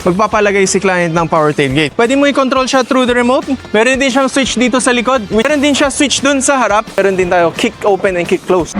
magpapalagay si client ng power tailgate. Pwede mo i-control siya through the remote. Meron din siyang switch dito sa likod. Meron din siya switch dun sa harap. Meron din tayo kick open and kick close.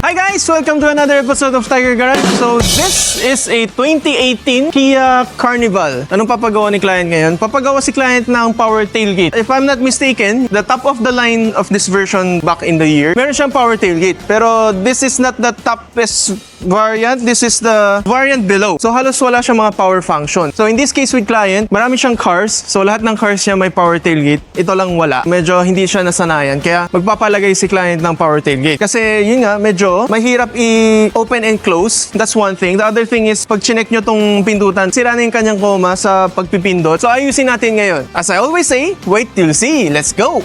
Hi guys! Welcome to another episode of Tiger Garage. So this is a 2018 Kia Carnival. Anong papagawa ni client ngayon? Papagawa si client ng power tailgate. If I'm not mistaken, the top of the line of this version back in the year, meron siyang power tailgate. Pero this is not the toppest variant. This is the variant below. So halos wala siyang mga power function. So in this case with client, marami siyang cars. So lahat ng cars niya may power tailgate. Ito lang wala. Medyo hindi siya nasanayan. Kaya magpapalagay si client ng power tailgate. Kasi yun nga, medyo mahirap i-open and close. That's one thing. The other thing is, pag chinek nyo tong pindutan, sira na yung kanyang koma sa pagpipindot. So ayusin natin ngayon. As I always say, wait till see. Let's go!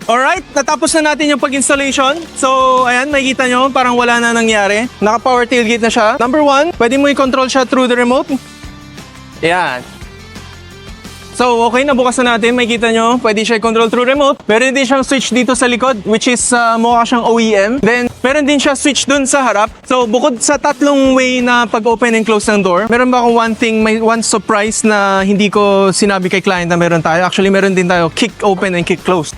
Alright, natapos na natin yung pag-installation. So, ayan, makikita nyo, parang wala na nangyari. Naka-power tailgate na siya. Number one, pwede mo i-control siya through the remote. Ayan. So, okay, nabukas na natin. Makikita nyo, pwede siya i-control through remote. Meron din siyang switch dito sa likod, which is mukha siyang OEM. Then, meron din siya switch dun sa harap. So, bukod sa tatlong way na pag-open and close ng door, meron ba akong may one surprise na hindi ko sinabi kay client na meron tayo? Actually, meron din tayo kick open and kick close.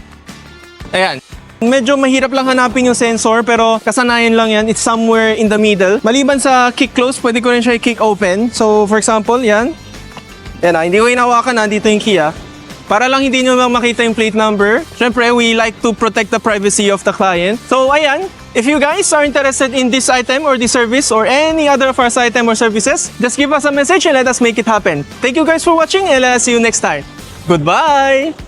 Ayan. Medyo mahirap lang hanapin yung sensor pero kasanayan lang yan. It's somewhere in the middle. Maliban sa kick close, pwede ko rin siya i-kick open. So, for example, yan. Yan na, hindi ko hinawakan, nandito yung key. Para lang hindi nyo makita yung plate number. Siyempre, we like to protect the privacy of the client. So, ayan. If you guys are interested in this item or this service or any other of our item or services, just give us a message and let us make it happen. Thank you guys for watching and I'll see you next time. Goodbye!